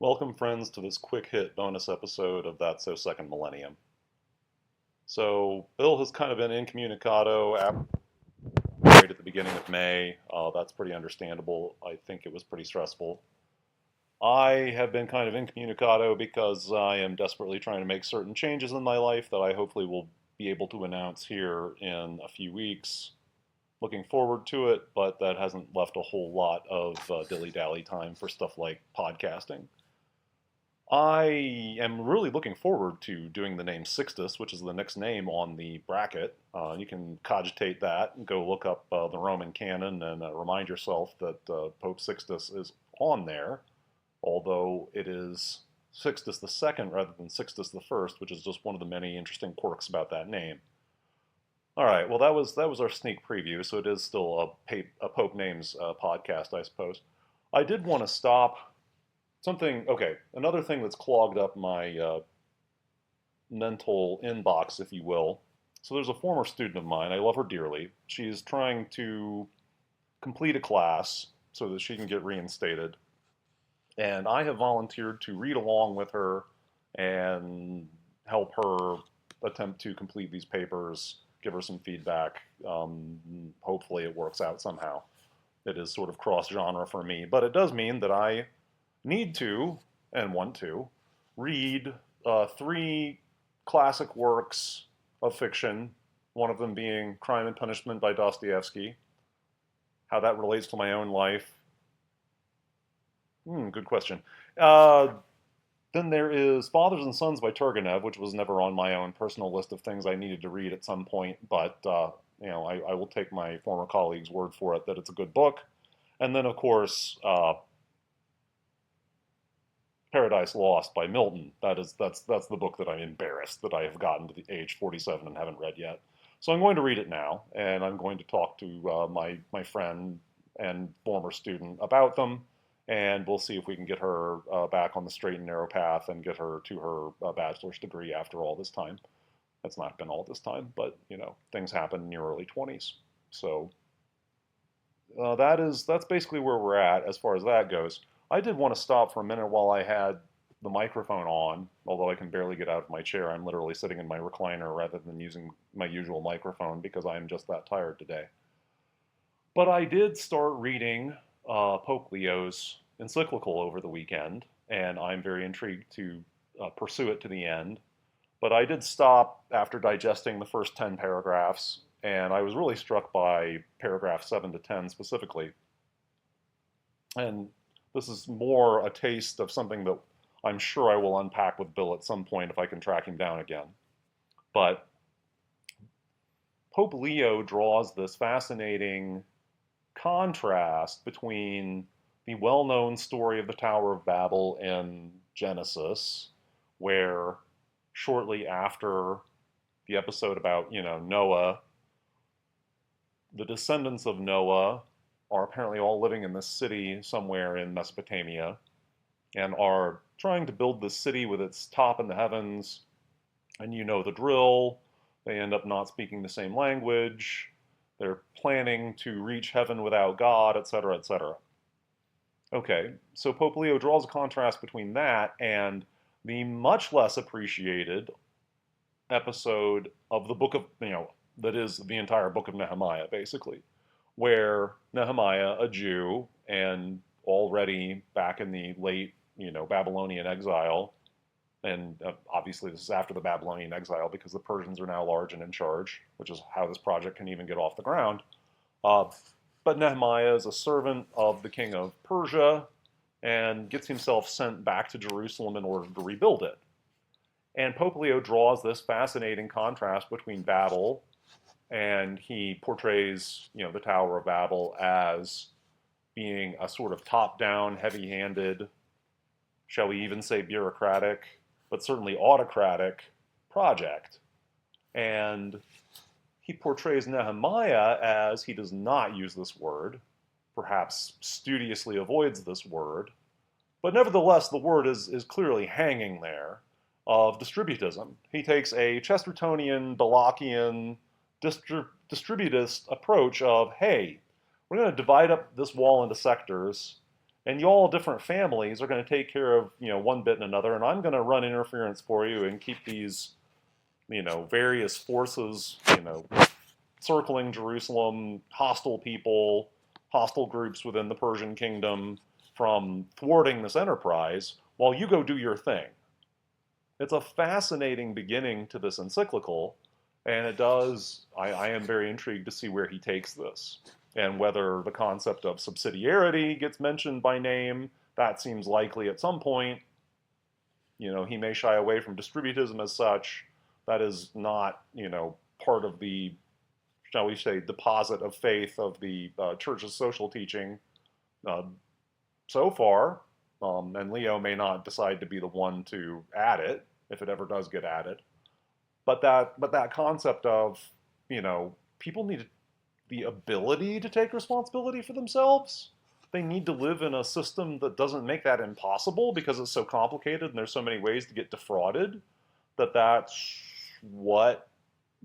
Welcome, friends, to this quick hit bonus episode of That's So Second Millennium. So, Bill has kind of been incommunicado right at the beginning of May. That's pretty understandable. I think it was pretty stressful. I have been kind of incommunicado because I am desperately trying to make certain changes in my life that I hopefully will be able to announce here in a few weeks. Looking forward to it, but that hasn't left a whole lot of dilly-dally time for stuff like podcasting. I am really looking forward to doing the name Sixtus, which is the next name on the bracket. You can cogitate that and go look up the Roman canon and remind yourself that Pope Sixtus is on there, although it is Sixtus the Second rather than Sixtus the First, which is just one of the many interesting quirks about that name. All right, well that was our sneak preview, so it is still a Pope Names podcast, I suppose. I did want to stop. Another thing that's clogged up my mental inbox, if you will. So there's a former student of mine. I love her dearly. She's trying to complete a class so that she can get reinstated. And I have volunteered to read along with her and help her attempt to complete these papers, give her some feedback. Hopefully it works out somehow. It is sort of cross-genre for me, but it does mean that I need to, and want to, read three classic works of fiction, one of them being Crime and Punishment by Dostoevsky. How that relates to my own life. Good question. Then there is Fathers and Sons by Turgenev, which was never on my own personal list of things I needed to read at some point, but I will take my former colleague's word for it that it's a good book. And then, of course, Paradise Lost by Milton. That's the book that I'm embarrassed that I have gotten to the age 47 and haven't read yet. So I'm going to read it now, and I'm going to talk to my friend and former student about them, and we'll see if we can get her back on the straight and narrow path and get her to her bachelor's degree after all this time. That's not been all this time, but things happen in your early 20s. So that's basically where we're at as far as that goes. I did want to stop for a minute while I had the microphone on, although I can barely get out of my chair. I'm literally sitting in my recliner rather than using my usual microphone because I'm just that tired today. But I did start reading Pope Leo's encyclical over the weekend, and I'm very intrigued to pursue it to the end. But I did stop after digesting the first 10 paragraphs, and I was really struck by paragraph 7 to 10 specifically. And this is more a taste of something that I'm sure I will unpack with Bill at some point if I can track him down again. But Pope Leo draws this fascinating contrast between the well-known story of the Tower of Babel in Genesis, where shortly after the episode about, Noah, the descendants of Noah are apparently all living in this city somewhere in Mesopotamia and are trying to build this city with its top in the heavens. And you know the drill. They end up not speaking the same language. They're planning to reach heaven without God, etc., etc. Okay, so Pope Leo draws a contrast between that and the much less appreciated episode of the book of, that is the entire book of Nehemiah, basically, where Nehemiah, a Jew, and already back in the late, Babylonian exile, and obviously this is after the Babylonian exile because the Persians are now large and in charge, which is how this project can even get off the ground. But Nehemiah is a servant of the king of Persia and gets himself sent back to Jerusalem in order to rebuild it. And Pope Leo draws this fascinating contrast between Babel, and he portrays, the Tower of Babel as being a sort of top-down, heavy-handed, shall we even say bureaucratic, but certainly autocratic project. And he portrays Nehemiah as, he does not use this word, perhaps studiously avoids this word, but nevertheless the word is clearly hanging there, of distributism. He takes a Chestertonian, Ballochian, distributist approach of, hey, we're going to divide up this wall into sectors, and y'all different families are going to take care of, one bit and another, and I'm going to run interference for you and keep these, various forces, circling Jerusalem, hostile people, hostile groups within the Persian kingdom from thwarting this enterprise while you go do your thing. It's a fascinating beginning to this encyclical, and I am very intrigued to see where he takes this and whether the concept of subsidiarity gets mentioned by name. That seems likely at some point. He may shy away from distributism as such. That is not, part of the, shall we say, deposit of faith of the church's social teaching uh, so far. And Leo may not decide to be the one to add it if it ever does get added. But that concept of, people need the ability to take responsibility for themselves. They need to live in a system that doesn't make that impossible because it's so complicated and there's so many ways to get defrauded, that's what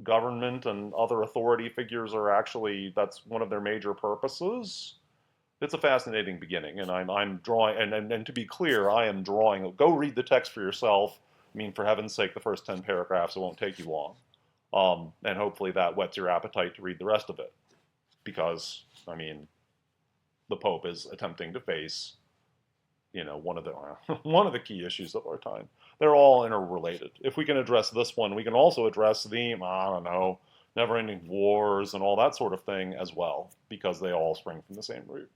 government and other authority figures are actually, that's one of their major purposes. It's a fascinating beginning, and I'm drawing, and to be clear, I am drawing, go read the text for yourself. I mean, for heaven's sake, the first 10 paragraphs, it won't take you long. And hopefully that whets your appetite to read the rest of it. Because, I mean, the Pope is attempting to face, one of the one of the key issues of our time. They're all interrelated. If we can address this one, we can also address the, I don't know, never-ending wars and all that sort of thing as well, because they all spring from the same root.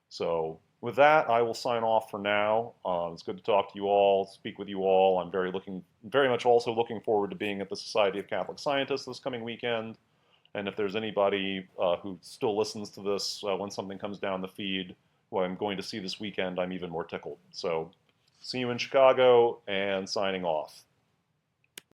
So with that, I will sign off for now. It's good to talk to you all, speak with you all. I'm very much also looking forward to being at the Society of Catholic Scientists this coming weekend. And if there's anybody who still listens to this when something comes down the feed, who I'm going to see this weekend, I'm even more tickled. So see you in Chicago, and signing off.